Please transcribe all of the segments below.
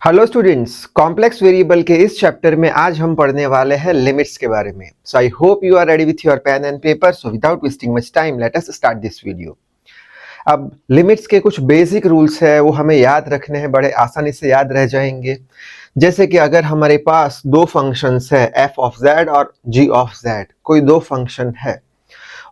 Hello students, complex variable के इस chapter में आज हम पढ़ने वाले हैं लिमिट्स के बारे में। So I hope you are ready with your pen and paper. So without wasting much time let us start this video. अब लिमिट्स के कुछ बेसिक रूल्स है, वो हमें याद रखने हैं, बड़े आसानी से याद रह जाएंगे। जैसे कि अगर हमारे पास दो फंक्शंस है f ऑफ z और g ऑफ z, कोई दो फंक्शन है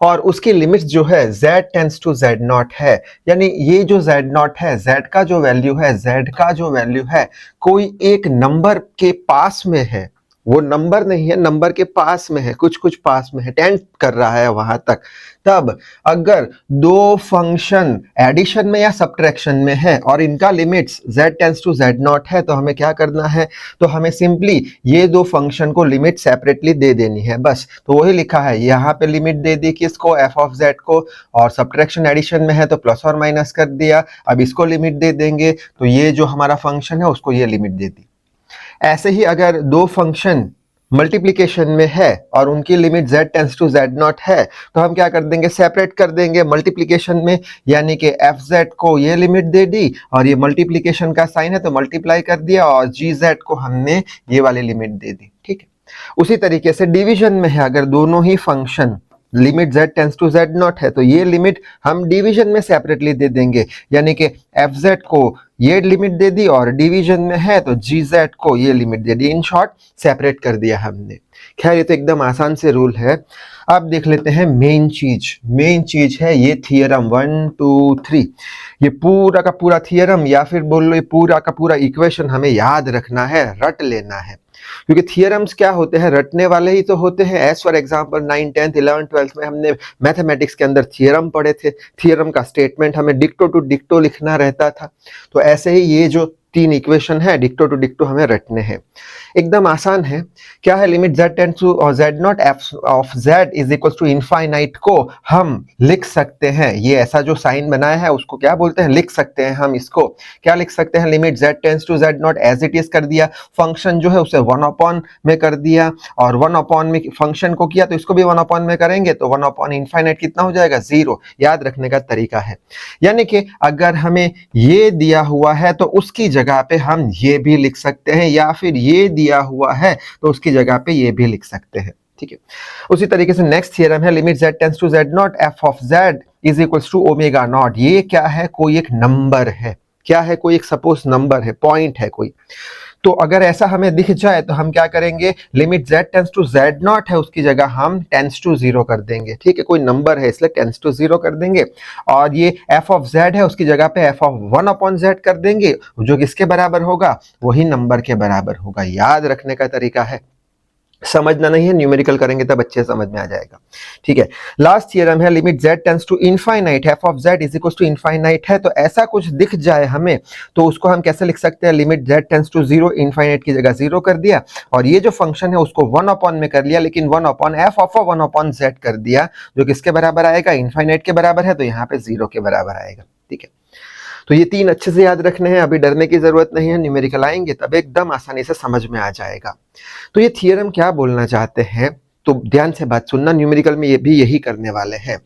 और उसकी लिमिट्स जो है z tends to z not है, यानी ये जो z नॉट है, z का जो वैल्यू है, z का जो वैल्यू है कोई एक नंबर के पास में है, वो नंबर नहीं है, नंबर के पास में है, कुछ कुछ पास में है, टेंड कर रहा है वहां तक। तब अगर दो फंक्शन एडिशन में या सब्ट्रैक्शन में है और इनका limits z tends to z not है, तो हमें क्या करना है, तो हमें सिंपली ये दो फंक्शन को लिमिट सेपरेटली दे देनी है, बस। तो वही लिखा है, यहाँ पे लिमिट दे दी किसको, f ऑफ z को, और सब्ट्रैक्शन एडिशन में है तो प्लस और माइनस कर दिया। अब इसको लिमिट दे देंगे तो ये जो हमारा फंक्शन है उसको ये लिमिट दे दी। ऐसे ही अगर दो फंक्शन मल्टीप्लिकेशन में है और उनकी limit z tends to z not है, तो हम क्या कर देंगे, सेपरेट कर देंगे मल्टीप्लिकेशन में, यानी कि fz को ये लिमिट दे दी और ये मल्टीप्लिकेशन का साइन है तो मल्टीप्लाई कर दिया, और gz को हमने ये वाली लिमिट दे दी। ठीक है, उसी तरीके से डिवीजन में है, अगर दोनों ही function limit z tends to z not है तो ये लिमिट हम डिवीजन में सेपरेटली दे देंगे, यानी कि fz को ये लिमिट दे दी और डिवीजन में है तो gz को ये limit they the. In short separate कर दिया हमने। खैर ये तो एकदम आसान से रूल है। अब देख लेते हैं मेन चीज है ये थियरम 1 2 3। ये पूरा का पूरा थियरम या फिर बोल लो ये पूरा का पूरा इक्वेशन हमें याद रखना है, रट लेना है, क्योंकि थियरम्स क्या होते हैं, रटने वाले ही तो होते हैं। एज फॉर एग्जांपल 9, 10, 11, 12 में हमने मैथमेटिक्स के अंदर थियरम पढ़े थे, थियरम का स्टेटमेंट हमें डिक्टो टू डिक्टो लिखना रहता था। तो ऐसे ही ये जो तीन इक्वेशन है डिक्टो टू डिक्टो हमें रटने हैं, एकदम आसान है। क्या है, limit z tends to z nought f of z is equal to infinite को हम लिख सकते हैं, ये ऐसा जो साइन बनाया है उसको क्या बोलते हैं, लिख सकते हैं हम इसको। क्या लिख सकते हैं, limit z tends to z nought as it is कर दिया, फंक्शन जो है उसे 1 अपॉन में कर दिया, और 1 अपॉन में फंक्शन को किया तो इसको भी 1 अपॉन में करेंगे तो 1 अपॉन इनफाइनाइट कितना हो जाएगा, 0। याद रखने का तरीका है, यानी कि अगर हमें ये दिया हुआ है तो उसकी जगह पे हम ये भी लिख सकते हैं, या फिर ये दिया हुआ है तो उसकी जगह पे ये भी लिख सकते हैं। ठीक है, उसी तरीके से नेक्स्ट थियरम है, limit z tends to z nought f of z is equals to omega nought. ये क्या है, कोई एक नंबर है, क्या है, कोई एक सपोज नंबर है, पॉइंट है कोई। तो अगर ऐसा हमें दिख जाए तो हम क्या करेंगे, limit z tends to z not है उसकी जगह हम टेंड्स टू 0 कर देंगे। ठीक है, कोई नंबर है इसलिए टेंड्स टू 0 कर देंगे, और ये f ऑफ z है उसकी जगह पे f ऑफ 1 अपॉन z कर देंगे, जो किसके बराबर होगा, वही नंबर के बराबर होगा। याद रखने का तरीका है, समझना नहीं है, न्यूमेरिकल करेंगे तब अच्छे समझ में आ जाएगा। ठीक है, लास्ट थियरम है, limit z tends to infinite f of z is equal to infinite है, तो ऐसा कुछ दिख जाए हमें तो उसको हम कैसे लिख सकते हैं, limit z tends to 0, infinite की जगह 0 कर दिया, और ये जो फंक्शन है उसको 1 अपॉन में कर लिया, लेकिन 1 upon f of 1 upon z कर दिया, जो किसके बराबर आएगा, इनफाइनाइट के बराबर है, तो यहाँ पे 0 के बराबर आएगा। ठीक है, तो ये तीन अच्छे से याद रखने हैं, अभी डरने की जरूरत नहीं है, न्यूमेरिकल आएंगे तब एकदम आसानी से समझ में आ जाएगा। तो ये थियरम क्या बोलना चाहते हैं, तो ध्यान से बात सुनना, न्यूमेरिकल में ये भी यही करने वाले हैं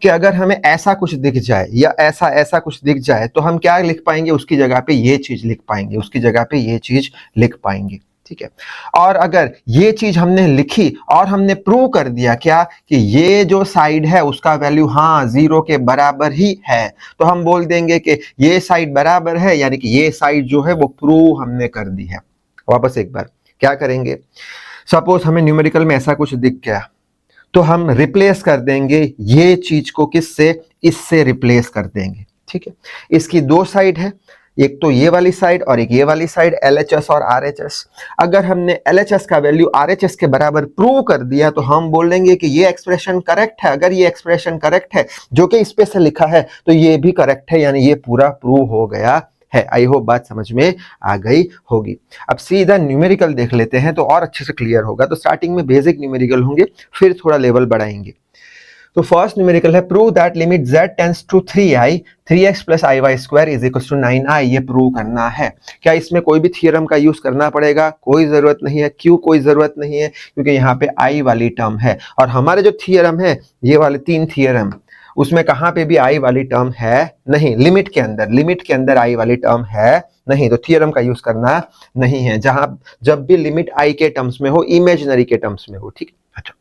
कि अगर हमें ऐसा कुछ दिख जाए या ऐसा ऐसा कुछ दिख जाए तो हम क्या लिख पाएंगे, उसकी जगह पे ये चीज लिख पाएंगे, उसकी जगह पे ये चीज लिख पाएंगे। ठीक है, और अगर ये चीज हमने लिखी और हमने प्रूव कर दिया क्या कि ये जो साइड है उसका वैल्यू हाँ 0 के बराबर ही है, तो हम बोल देंगे कि ये साइड बराबर है, यानी कि ये साइड जो है वो प्रूव हमने कर दी है। वापस एक बार क्या करेंगे, सपोज हमें न्यूमेरिकल में ऐसा कुछ दिख गया तो हम रिप्लेस कर देंगे ये चीज को, किससे, इससे रिप्लेस कर देंगे। ठीक है, इसकी दो साइड है, एक तो ये वाली साइड और एक ये वाली साइड, LHS और RHS। अगर हमने LHS का वैल्यू RHS के बराबर प्रूव कर दिया तो हम बोलेंगे कि ये एक्सप्रेशन करेक्ट है। अगर ये एक्सप्रेशन करेक्ट है जो कि इस पे से लिखा है तो ये भी करेक्ट है, यानी ये पूरा प्रूव हो गया है। आई होप बात समझ में आ गई होगी। अब सीधा न्यूमेरिकल देख लेते हैं तो और अच्छे से क्लियर होगा। तो स्टार्टिंग में बेसिक न्यूमेरिकल होंगे, फिर थोड़ा लेवल बढ़ाएंगे। तो फर्स्ट न्यूमेरिकल है, prove that limit z tends to 3i 3x plus iy square is equal to 9i। ये प्रूव करना है। क्या इसमें कोई भी थियरम का यूज करना पड़ेगा? कोई जरूरत नहीं है। क्यों कोई जरूरत नहीं है? क्योंकि यहाँ पे i वाली टर्म है और हमारे जो थियरम है ये वाले तीन थियरम उसमें कहाँ पे भी आई वाली टर्म है नहीं, लिमिट के अंदर आई वाली टर्म है नहीं, तो थियरम का यूज करना नहीं है। जहां जब भी लिमिट आई के टर्म्स में हो, इमेजिनरी के टर्म्स में हो, ठीक। अच्छा,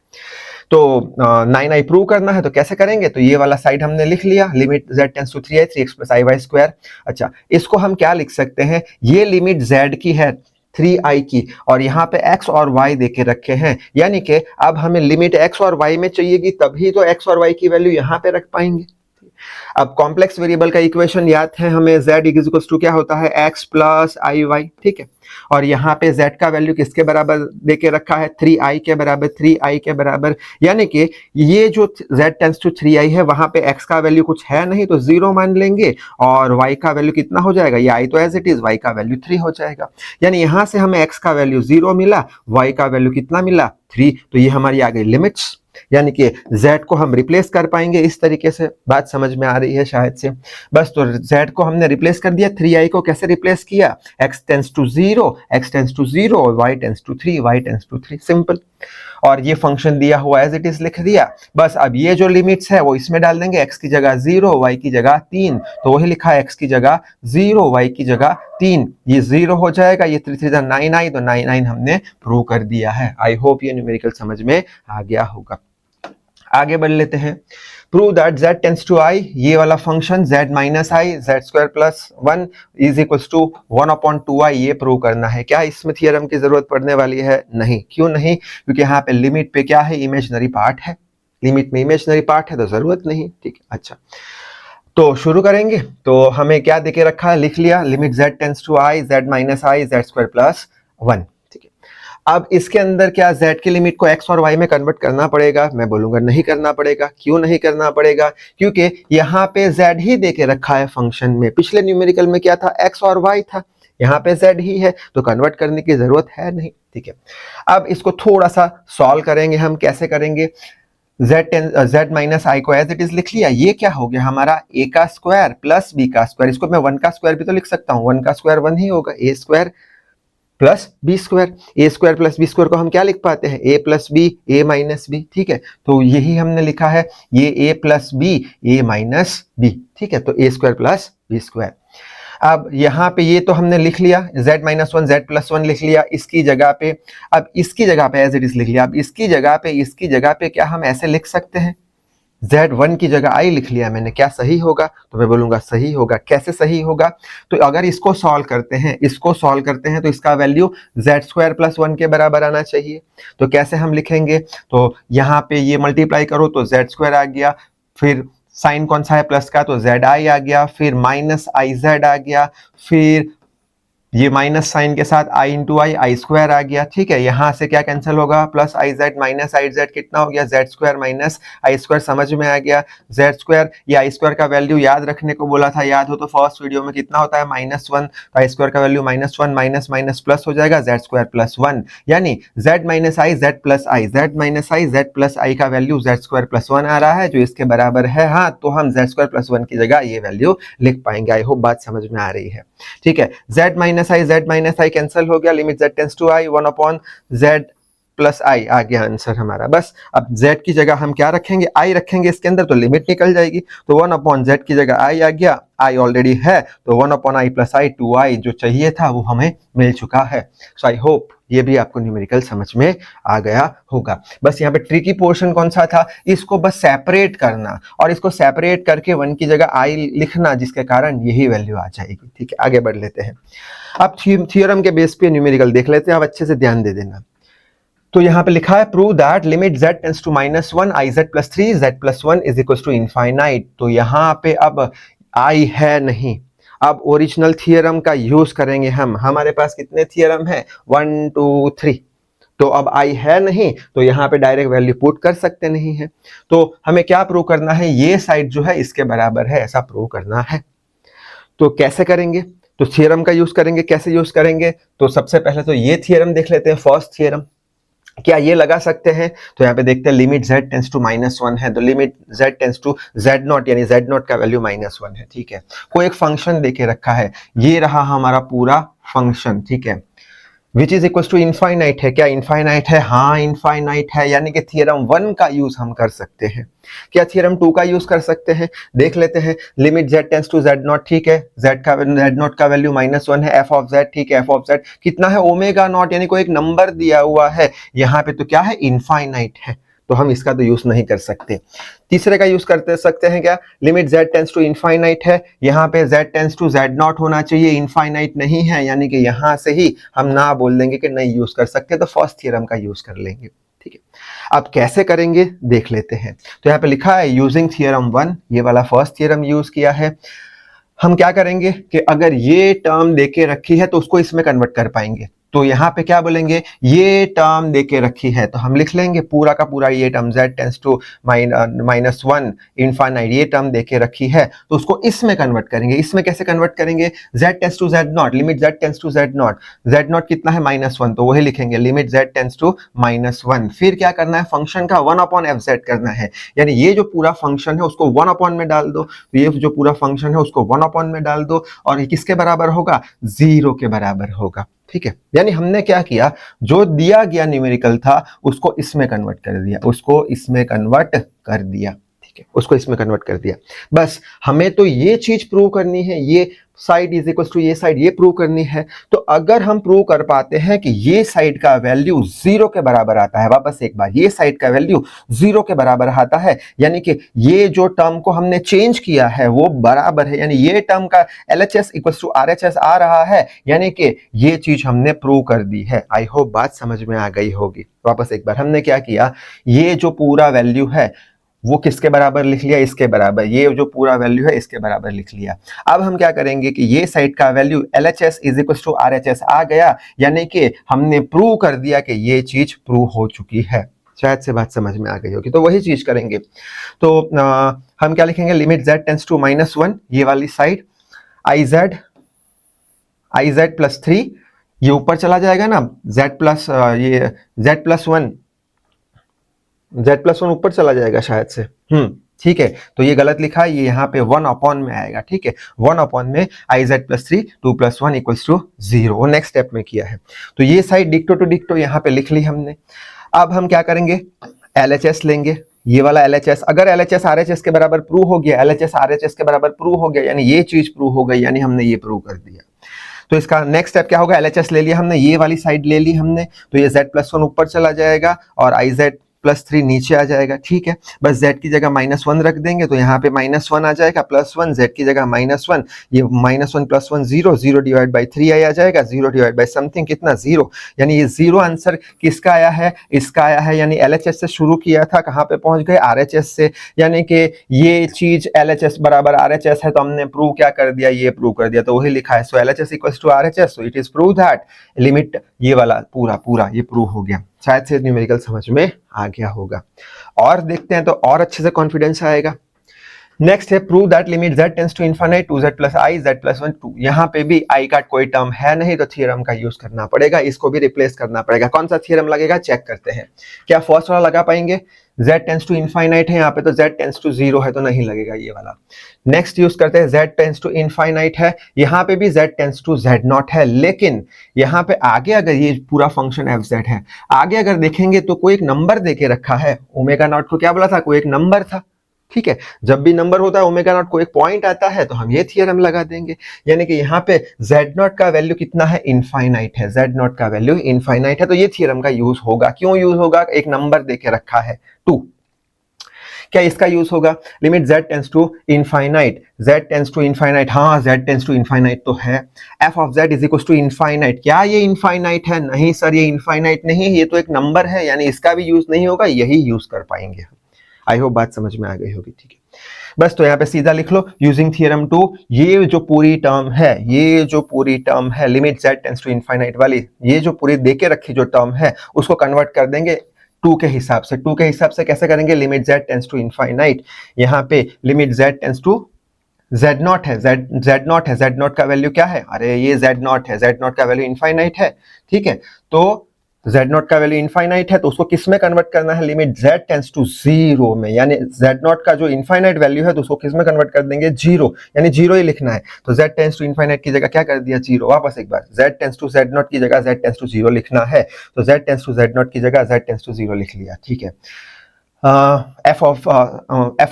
तो 9i प्रूव करना है तो कैसे करेंगे, तो ये वाला साइड हमने लिख लिया, limit z tends to 3i 3x plus i y square. अच्छा, इसको हम क्या लिख सकते हैं, ये लिमिट z की है 3i की, और यहाँ पे x और y देके रखे हैं, यानी कि अब हमें लिमिट x और y में चाहिएगी, तभी तो x और y की वैल्यू यहाँ पे रख पाएंगे। अब कॉम्प्लेक्स वेरिएबल का इक्वेशन याद है हमें, z इक्वल्स टू क्या होता है, x प्लस आई वाई, ठीक है। और यहाँ पे z का वैल्यू किसके बराबर देके रखा है, 3i के बराबर, 3i के बराबर, यानी कि ये जो z टेंड्स टू 3i है, वहां पे x का वैल्यू कुछ है नहीं तो 0 मान लेंगे, और y का वैल्यू कितना हो जाएगा, ये i तो एज इट इज, y का वैल्यू 3 हो जाएगा। यानी यहां से हमें x का वैल्यू 0 मिला, y का वैल्यू कितना मिला, 3, तो ये हमारी आ गई लिमिट्स, यानी कि z को हम रिप्लेस कर पाएंगे इस तरीके से। बात समझ में आ रही है शायद से, बस। तो z को हमने रिप्लेस कर दिया, 3i को कैसे रिप्लेस किया, x tends to 0, x tends to 0, y tends to 3, y tends to 3, simple. और ये फंक्शन दिया हुआ एज इट इज लिख दिया, बस। अब ये जो लिमिट्स है वो इसमें डाल देंगे, x की जगह 0, y की जगह 3, तो वही लिखा है, x की जगह 0, y की जगह 3, ये 0 हो जाएगा, ये 3 3 9 आई, तो 9 हमने प्रूव कर दिया है। आई होप ये न्यूमेरिकल समझ में आ गया होगा। आगे बढ़ लेते हैं, prove that z tends to i, ये वाला function z minus i z square plus 1 is equals to 1/2i, ये प्रूव करना है। क्या इसमें थियरम की जरूरत पड़ने वाली है, नहीं। क्यों नहीं, क्योंकि यहाँ पे लिमिट पे क्या है, इमेजिनरी पार्ट है, लिमिट में इमेजिनरी पार्ट है तो जरूरत नहीं, ठीक है। अच्छा, तो शुरू करेंगे, तो हमें क्या देके रखा है, लिख लिया, limit z tends to i z minus i z square plus 1। अब इसके अंदर क्या z की लिमिट को x और y में कन्वर्ट करना पड़ेगा, मैं बोलूंगा नहीं करना पड़ेगा। क्यों नहीं करना पड़ेगा, क्योंकि यहाँ पे z ही देके रखा है फंक्शन में, पिछले न्यूमेरिकल में क्या था, x और y था, यहाँ पे z ही है, तो कन्वर्ट करने की जरूरत है नहीं, ठीक है। अब इसको थोड़ा सा सॉल्व करेंगे हम, कैसे करेंगे, z माइनस आई को एज इट इज लिख लिया, ये क्या हो गया हमारा, a का स्क्वायर प्लस b का स्क्वायर, इसको मैं 1 का स्क्वायर भी तो लिख सकता हूँ, 1 का स्क्वायर 1 ही होगा, a square plus b square, a square plus b square को हम क्या लिख पाते हैं, a plus b a minus b, ठीक है। तो यही हमने लिखा है, ये a plus b a minus b, ठीक है। तो a square plus b square. अब यहाँ पे ये तो हमने लिख लिया, z माइनस 1 z प्लस 1 लिख लिया, इसकी जगह पे, अब इसकी जगह पे एज इट इज लिख लिया। अब इसकी जगह पे क्या हम ऐसे लिख सकते हैं, z1 की जगह i लिख लिया मैंने, क्या सही होगा, तो मैं बोलूंगा सही होगा। कैसे सही होगा, तो अगर इसको सॉल्व करते हैं तो इसका वैल्यू z स्क्वायर प्लस 1 के बराबर आना चाहिए। तो कैसे हम लिखेंगे, तो यहाँ पे ये मल्टीप्लाई करो तो z स्क्वायर आ गया, फिर साइन कौन सा है प्लस का, तो zi आ गया, फिर माइनस iz आ गया, फिर ये माइनस साइन के साथ i इंटू आई स्क्वायर आ गया, ठीक है। यहां से क्या कैंसिल होगा, plus i z minus i Z कितना हो गया, जेड स्क्वायर माइनस आई स्क्वायर, समझ में आ गया। जेड स्क्वायर, ये आई स्क्वायर का वैल्यू याद रखने को बोला था, याद हो तो फर्स्ट वीडियो में कितना होता है, -1, तो आई स्क्वायर का वैल्यू -1 माइनस माइनस प्लस हो जाएगा, जेड स्क्वायर प्लस 1, यानी z minus i z plus i, z minus i z plus i का वैल्यू जेड स्क्वायर प्लस 1 आ रहा है, जो इसके बराबर है। हाँ, तो हम जेड स्क्वायर प्लस 1 की जगह ये वैल्यू लिख पाएंगे। आई होप बात समझ में आ रही है, ठीक है। z माइनस आई कैंसिल हो गया, limit z tends to i 1/z plus i आ गया आंसर हमारा। बस अब z की जगह हम क्या रखेंगे, i रखेंगे इसके अंदर, तो लिमिट निकल जाएगी। तो 1/z की जगह i आ गया, i ऑलरेडी है, तो 1/i प्लस आई 2i जो चाहिए था वो हमें मिल चुका है। सो आई होप ये भी आपको न्यूमेरिकल समझ में आ गया होगा। बस यहाँ पे ट्रिकी पोर्शन कौन सा था, इसको बस सेपरेट करना, और इसको सेपरेट करके 1 की जगह i लिखना, जिसके कारण यही वैल्यू आ जाएगी, ठीक है। आगे बढ़ लेते हैं, अब थ्योरम के बेस पे न्यूमेरिकल देख लेते हैं, आप अच्छे से ध्यान दे देना। तो यहाँ पे लिखा है, prove that limit z tends to -1 i z plus 3 z plus 1 is equal to infinite. तो यहाँ पे अब i है नहीं, अब ओरिजिनल थियरम का यूज करेंगे हम। हमारे पास कितने थियरम है, 1 2 3, तो अब i है नहीं, तो यहाँ पे डायरेक्ट वैल्यू पुट कर सकते नहीं है। तो हमें क्या प्रूव करना है, ये साइड जो है इसके बराबर है, ऐसा प्रूव करना है। तो कैसे करेंगे, तो थियरम का यूज करेंगे। कैसे यूज करेंगे, तो सबसे पहले तो ये थियरम देख लेते हैं, फर्स्ट थियरम। क्या ये लगा सकते हैं, तो यहाँ पे देखते हैं, लिमिट z टेंड्स टू -1 है, तो limit z tends to z0, यानी z0 का वैल्यू -1 है, ठीक है। कोई एक फंक्शन देके रखा है, ये रहा हमारा पूरा फंक्शन, ठीक है। Which is equal to infinite है। क्या इनफाइनाइट है? हाँ इनफाइनाइट है, यानी कि थ्योरम 1 का यूज हम कर सकते हैं। क्या थ्योरम 2 का यूज कर सकते हैं? देख लेते हैं। Limit z tends to z nought, ठीक है, z नॉट का वैल्यू -1 है, f ऑफ z, ठीक है, f ऑफ z कितना है? ओमेगा नॉट, यानी कोई एक नंबर दिया हुआ है यहाँ पे, तो क्या है? इनफाइनाइट है, तो हम इसका तो यूज नहीं कर सकते। तीसरे का यूज करते सकते हैं क्या? Limit z tends to infinite है, यहाँ पे z tends to z nought होना चाहिए, इनफाइनाइट नहीं है, यानी कि यहाँ से ही हम ना बोल देंगे कि नहीं यूज कर सकते, तो फर्स्ट थ्योरम का यूज कर लेंगे। ठीक है, अब कैसे करेंगे देख लेते हैं। तो यहाँ पे लिखा है यूजिंग थ्योरम 1, ये वाला फर्स्ट थ्योरम यूज किया है। हम क्या करेंगे कि अगर ये टर्म देके रखी है तो उसको इसमें कन्वर्ट कर पाएंगे। तो यहाँ पे क्या बोलेंगे? ये टर्म देके रखी है, तो हम लिख लेंगे पूरा का पूरा ये term z tends to -1 infinite, ये टर्म देके रखी है, तो उसको इसमें कन्वर्ट करेंगे। इसमें कैसे कन्वर्ट करेंगे? z tends to z nought, limit z tends to z nought, z nought कितना है? -1, तो वही लिखेंगे लिमिट z टेंड्स टू -1। फिर क्या करना है? फंक्शन का 1/fz करना है, यानी ये जो पूरा फंक्शन है उसको 1 में डाल दो, तो ये जो पूरा फंक्शन है उसको 1 में डाल दो, और ये किसके बराबर होगा? 0 के बराबर होगा। ठीक है, यानी हमने क्या किया? जो दिया गया न्यूमेरिकल था उसको इसमें कन्वर्ट कर दिया, उसको इसमें कन्वर्ट कर दिया। ठीक है, उसको इसमें कन्वर्ट कर दिया। बस हमें तो ये चीज प्रूव करनी है, ये साइड इज इक्वल टू ये साइड, ये प्रूव करनी है। तो अगर हम प्रूव कर पाते हैं कि ये साइड का वैल्यू 0 के बराबर आता है, वापस एक बार, ये साइड का वैल्यू 0 के बराबर आता है, यानी कि ये जो टर्म को हमने चेंज किया है वो बराबर है, यानी ये टर्म का LHS इक्वल टू RHS आ रहा है, यानी कि ये चीज हमने प्रूव कर दी है। आई होप बात समझ में आ गई होगी। वापस एक बार, हमने क्या किया? ये जो पूरा वैल्यू है वो किसके बराबर लिख लिया? इसके बराबर। ये जो पूरा वैल्यू है इसके बराबर लिख लिया। अब हम क्या करेंगे कि ये साइड का value LHS is equal to RHS आ गया, यानी कि हमने प्रूव कर दिया कि ये चीज प्रूव हो चुकी है। शायद से बात समझ में आ गई होगी, तो वही चीज करेंगे। तो हम क्या लिखेंगे? लिमिट z टेंड्स टू -1, ये वाली साइड, iz प्लस 3, ये ऊपर चला जाएगा ना, z प्लस 1 ऊपर चला जाएगा शायद से। ठीक है, तो ये गलत लिखा है, ये यहाँ पे 1 में आएगा। ठीक है, 1 में iz plus 3, 2 plus 1 equals to 0, वो नेक्स्ट स्टेप में किया है। तो ये साइड डिक्टो टू डिक्टो यहाँ पे लिख ली हमने। अब हम क्या करेंगे? LHS लेंगे, ये वाला LHS, अगर LHS RHS के बराबर प्रूव हो गया, LHS RHS के बराबर प्रूव हो गया, यानी ये चीज प्रूव हो गई, यानी हमने ये प्रूव कर दिया। तो इसका नेक्स्ट स्टेप क्या होगा? LHS ले लिया हमने, ये वाली साइड ले ली हमने, तो ये z प्लस 1 ऊपर चला जाएगा और iz प्लस 3 नीचे आ जाएगा। ठीक है, बस z की जगह -1 रख देंगे, तो यहाँ पे -1 आ जाएगा, +1, z की जगह -1, ये -1 + 1 0, 0 डिवाइड बाई 3 आ जाएगा, 0 डिवाइड बाई समथिंग कितना? 0, यानी ये 0 आंसर किसका आया है? इसका आया है, यानी LHS से शुरू किया था, कहाँ पे पहुंच गए? RHS से, यानी कि ये चीज LHS बराबर RHS है, तो हमने प्रूव क्या कर दिया? ये प्रूव कर दिया, तो वही लिखा है। So LHS equals to RHS, so it is prove that limit, ये वाला पूरा ये प्रूव हो गया। शायद से न्यूमेरिकल समझ में आ गया होगा। और देखते हैं तो और अच्छे से कॉन्फिडेंस आएगा। नेक्स्ट है prove that limit z tends to infinite 2z plus i z plus 1 2। यहाँ पे भी i का कोई टर्म है नहीं, तो थ्योरम का यूज करना पड़ेगा, इसको भी रिप्लेस करना पड़ेगा। कौन सा थ्योरम लगेगा चेक करते हैं। क्या फर्स्ट वाला लगा पाएंगे? z टेंड्स टू इनफाइनाइट है यहाँ पे, तो z टेंड्स टू 0 है, तो नहीं लगेगा ये वाला। नेक्स्ट यूज करते हैं, z टेंड्स टू इनफाइनाइट है, यहाँ पे भी z tends to z not है, लेकिन यहाँ पे आगे अगर ये पूरा फंक्शन fz है, आगे अगर देखेंगे तो कोई एक नंबर देके रखा है। ओमेगा नॉट को क्या बोला था? कोई एक नंबर था। ठीक है, जब भी नंबर होता है ओमेगा नॉट को एक पॉइंट आता है, तो हम ये थ्योरम लगा देंगे, यानी कि यहाँ पे z नॉट का वैल्यू कितना है? इनफाइनाइट है, z नॉट का वैल्यू इनफाइनाइट है, तो ये थ्योरम का यूज होगा। क्यों यूज होगा? एक नंबर देके रखा है 2। क्या इसका यूज होगा? Limit z tends to infinite, z tends to infinite, हाँ z टेंड्स टू इनफाइनाइट तो है। f of z is equal to infinite, क्या ये इनफाइनाइट है? नहीं सर, ये इनफाइनाइट नहीं, ये तो एक नंबर है, यानी इसका भी यूज नहीं होगा, यही यूज कर पाएंगे। आई होप बात समझ में आ गई होगी। ठीक है, बस तो यहाँ पे सीधा लिख लो यूजिंग थ्योरम 2, ये जो पूरी टर्म है, limit z tends to infinite वाली, ये जो पूरी देके रखी जो टर्म है उसको कन्वर्ट कर देंगे 2 के हिसाब से। 2 के हिसाब से कैसे करेंगे? Limit z tends to infinite, यहाँ पे limit z tends to z not है, z नॉट का वैल्यू क्या है? अरे ये z नॉट है, z नॉट का वैल्यू इनफाइनाइट है। ठीक है, तो z नॉट का वैल्यू इनफाइनाइट है तो उसको किस में कन्वर्ट करना है, लिमिट z टेंड्स टू 0 में, यानी z नॉट का जो इनफाइनाइट वैल्यू है तो उसको किस में कन्वर्ट कर देंगे, 0, यानी 0 ही लिखना है। तो z टेंड्स टू इनफाइनाइट की जगह क्या कर दिया, 0। वापस एक बार, z tends to z nought की जगह z टेंड्स टू 0 लिखना है, तो z tends to z nought की जगह z टेंड्स टू 0 लिख लिया, ठीक है। f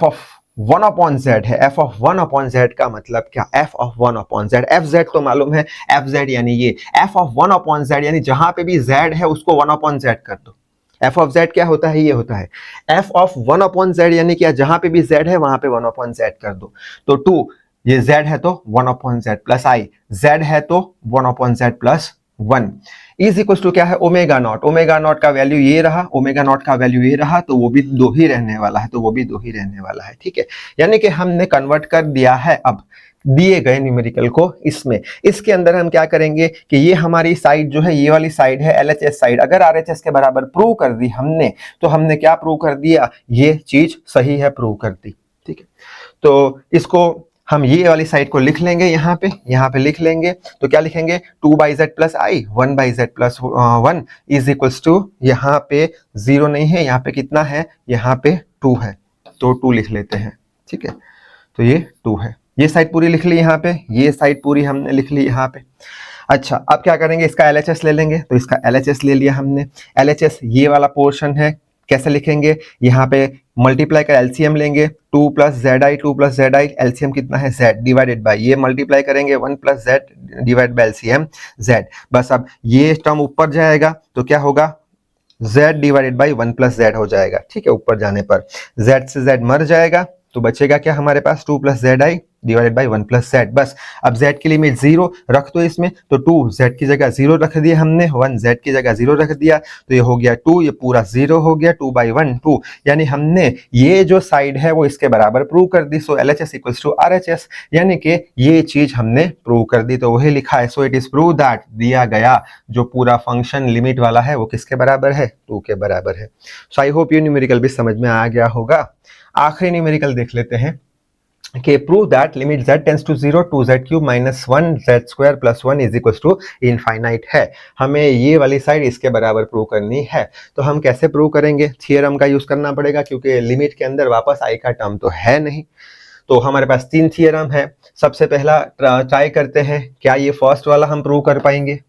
ऑफ 1 अपॉन z है, f ऑफ 1 अपॉन z का मतलब क्या, f of 1 upon z, F Z तो मालूम है, एफ जेड यानी ये, f ऑफ 1 अपॉन z यानी जहां पे भी z है उसको 1 अपॉन z कर दो। f ऑफ z क्या होता है, ये होता है f ऑफ 1 अपॉन z, यानी क्या, जहां पे भी z है वहां पे 1 अपॉन z कर दो। तो 2, ये z है तो 1 upon z plus i, z है तो 1 upon z plus 1 is equal to क्या है, ओमेगा नॉट। ओमेगा नॉट का वैल्यू ये रहा, ओमेगा नॉट का वैल्यू ये रहा, तो वो भी 2 ही रहने वाला है, तो वो भी 2 ही रहने वाला है, ठीक है। यानी कि हमने कन्वर्ट कर दिया है अब दिए गए न्यूमेरिकल को इसमें। इसके अंदर हम क्या करेंगे कि ये हमारी साइड जो है, ये वाली साइड है LHS साइड, अगर RHS के बराबर प्रूव कर दी हमने, तो हमने क्या प्रूव कर दिया, ये चीज सही है, प्रूव कर दी, ठीक है। तो इसको हम ये वाली साइड को लिख लेंगे, यहाँ पे लिख लेंगे, तो क्या लिखेंगे, 2/z plus i, 1/z plus 1 is equals to, यहाँ पे 0 नहीं है, यहाँ पे कितना है, यहाँ पे 2 है, तो 2 लिख लेते हैं, ठीक है। तो ये 2 है, ये साइड पूरी लिख ली यहाँ पे, ये साइड पूरी हमने लिख ली यहाँ पे। अच्छा, अब क्या करेंगे, इसका LHS ले लेंगे, तो इसका LHS ले लिया हमने। LHS ये वाला पोर्शन है, कैसे लिखेंगे, यहाँ पे मल्टीप्लाई का एलसीएम लेंगे, 2 प्लस जेड आई, एलसीएम कितना है z, डिवाइडेड बाय, ये मल्टीप्लाई करेंगे 1 plus Z divide by LCM z। बस अब ये टर्म ऊपर जाएगा तो क्या होगा, z divided by 1 plus Z हो जाएगा, ठीक है। ऊपर जाने पर z से z मर जाएगा, तो बचेगा क्या हमारे पास, 2 plus Z I divided by 1 plus Z. बस अब z की लिमिट 0 रख दो इसमें, तो 2 z की जगह 0 रख दिया हमने, 1 z की जगह 0 रख दिया, तो ये हो गया 2, ये पूरा 0 हो गया, 2/1 2, यानी हमने ये जो साइड है वो इसके बराबर प्रूव कर दी। सो LHS इक्वल्स टू RHS, यानी कि ये चीज हमने प्रूव कर दी, तो वही लिखा है। सो इट इज प्रूव दैट दिया गया जो पूरा फंक्शन लिमिट वाला है वो किसके बराबर है, 2 के बराबर है। सो आई होप ये न्यूमेरिकल भी समझ में आ गया होगा। आखिरी न्यूमेरिकल देख लेते हैं कि prove that limit z tends to 0 2z cube minus 1 z square plus 1 is equal to infinite है। हमें ये वाली साइड इसके बराबर प्रूव करनी है, तो हम कैसे प्रूव करेंगे, थियरम का यूज करना पड़ेगा, क्योंकि लिमिट के अंदर वापस आई का टर्म तो है नहीं। तो हमारे पास 3 थियरम है। सबसे पहला ट्राई करते हैं, क्या ये फर्स्ट वाला हम प्रूव कर पाएंगे,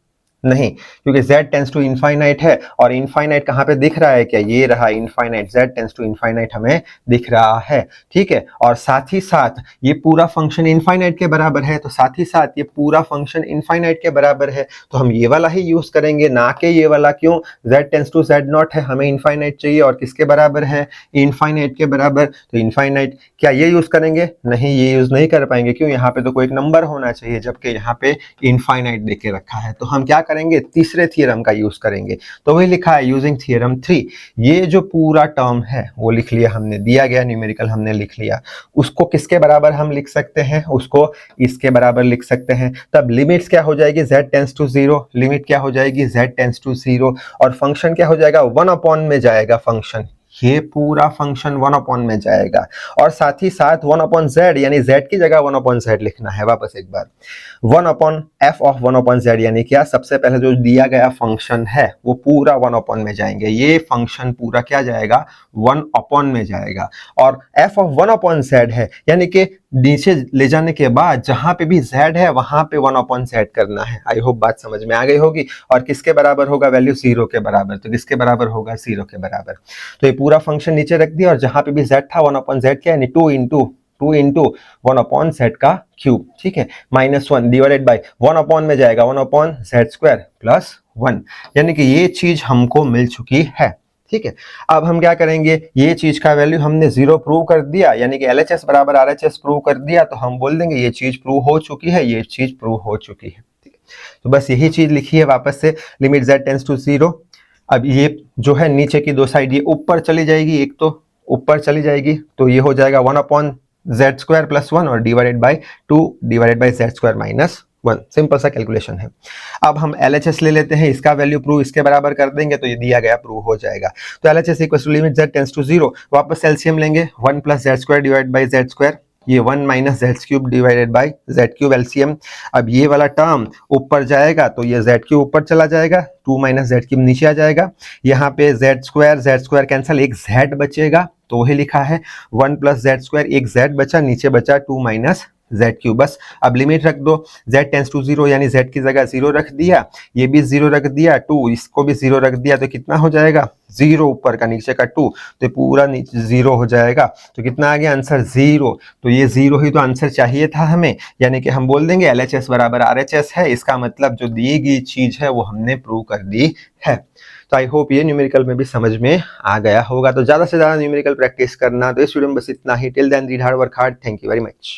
नहीं, क्योंकि z टेंड्स टू इनफाइनाइट है, और इनफाइनाइट कहाँ पे दिख रहा है, क्या ये रहा infinite, z tends to infinite हमें दिख रहा है, ठीक है। और साथ ही साथ ये पूरा फंक्शन इनफाइनाइट के बराबर है, तो साथ ही साथ ये पूरा फंक्शन इनफाइनाइट के बराबर है, तो हम ये वाला ही यूज करेंगे, ना कि ये वाला। क्यों, z tends to z not है, हमें इनफाइनाइट चाहिए, और किसके बराबर है, इनफाइनाइट के बराबर, तो इनफाइनाइट क्या ये यूज करेंगे, नहीं, ये यूज नहीं कर पाएंगे। क्यों, यहाँ पे तो कोई एक नंबर होना चाहिए, जबकि यहाँ पे इनफाइनाइट देके रखा है। तो हम क्या करेंगे, तीसरे थ्योरम का यूज करेंगे, तो वही लिखा है यूजिंग थ्योरम 3। ये जो पूरा टर्म है वो लिख लिया हमने, दिया गया न्यूमेरिकल हमने लिख लिया, उसको किसके बराबर हम लिख सकते हैं, उसको इसके बराबर लिख सकते हैं। तब लिमिट्स क्या हो जाएगी, z टेंड्स टू 0, लिमिट क्या हो जाएगी, z टेंड्स टू 0, और फंक्शन क्या हो जाएगा, 1 अपॉन में जाएगा फंक्शन, ये पूरा फंक्शन 1 अपॉन में जाएगा, और साथ ही साथ 1 अपॉन z, यानी z की जगह 1 अपॉन z लिखना है। वापस एक बार, 1 upon f of 1 upon z, यानी क्या, सबसे पहले जो दिया गया फंक्शन है वो पूरा 1 अपॉन में जाएंगे, ये फंक्शन पूरा क्या जाएगा, 1 अपॉन में जाएगा, और f ऑफ 1 अपॉन z है, यानी कि नीचे ले जाने के बाद जहां पे भी z है वहां पे 1 अपॉन z करना है। आई होप बात समझ में आ गई होगी। और किसके बराबर होगा, वैल्यू 0 के बराबर, तो किसके बराबर होगा, 0 के बराबर। तो ये पूरा फंक्शन नीचे रख दिया, और जहां पे भी z था 1 अपॉन z क्या, यानी 2 इंटू 1 अपॉन z का क्यूब, ठीक है, माइनस 1 डिवाइडेड बाय 1 अपॉन में जाएगा 1 अपॉन z स्क्वायर प्लस 1, यानी कि ये चीज हमको मिल चुकी है, ठीक है। अब हम क्या करेंगे, ये चीज का वैल्यू हमने 0 प्रूव कर दिया, यानी कि LHS बराबर RHS प्रूव कर दिया, तो हम बोल देंगे ये चीज प्रूव हो चुकी है, ये चीज प्रूव हो चुकी है, ठीक है। तो बस यही चीज लिखी है वापस से, लिमिट z टेंड्स टू 0। अब ये जो है नीचे की दो साइड ये ऊपर चली जाएगी, एक तो ऊपर चली जाएगी, तो ये हो जाएगा 1 अपॉन z स्क्वायर प्लस 1 और divided by 2 divided by z square minus 1। Simple सा कैलकुलेशन है। अब हम LHS ले लेते हैं, इसका वैल्यू प्रूव इसके बराबर कर देंगे, तो ये दिया गया प्रूव हो जाएगा। तो LHS equals to limit z tends to 0, वापस एलसीएम लेंगे, 1 plus z square divide by z square, ये 1 minus z cube divided by z cube LCM. अब ये वाला टर्म ऊपर जाएगा तो ये जेड क्यूब ऊपर चला जाएगा, 2 माइनस जेड क्यूब नीचे आ जाएगा। यहाँ पे जेड स्क्वायर कैंसिल, एक जेड बचेगा तो वही लिखा है 1 प्लस जेड स्क्वायर, एक जेड बचा, नीचे बचा 2 माइनस जेड क्यूब। बस अब लिमिट रख दो, z टेंस टू 0 यानी z की जगह 0 रख दिया, ये भी 0 रख दिया, 2 इसको भी 0 रख दिया, तो कितना हो जाएगा 0 ऊपर का नीचे का 2, तो पूरा नीचे 0 हो जाएगा। तो कितना आ गया आंसर 0। तो ये 0 ही तो आंसर चाहिए था हमें, यानी कि हम बोल देंगे LHS बराबर RHS है। इसका मतलब जो दी गई चीज है वो हमने प्रूव कर दी है। तो आई होप ये न्यूमेरिकल में भी समझ में आ गया होगा। तो ज्यादा से ज्यादा न्यूमेरिकल प्रैक्टिस करना। तो इस वीडियो में बस इतना ही। Till then read hard, work hard. Thank you very much.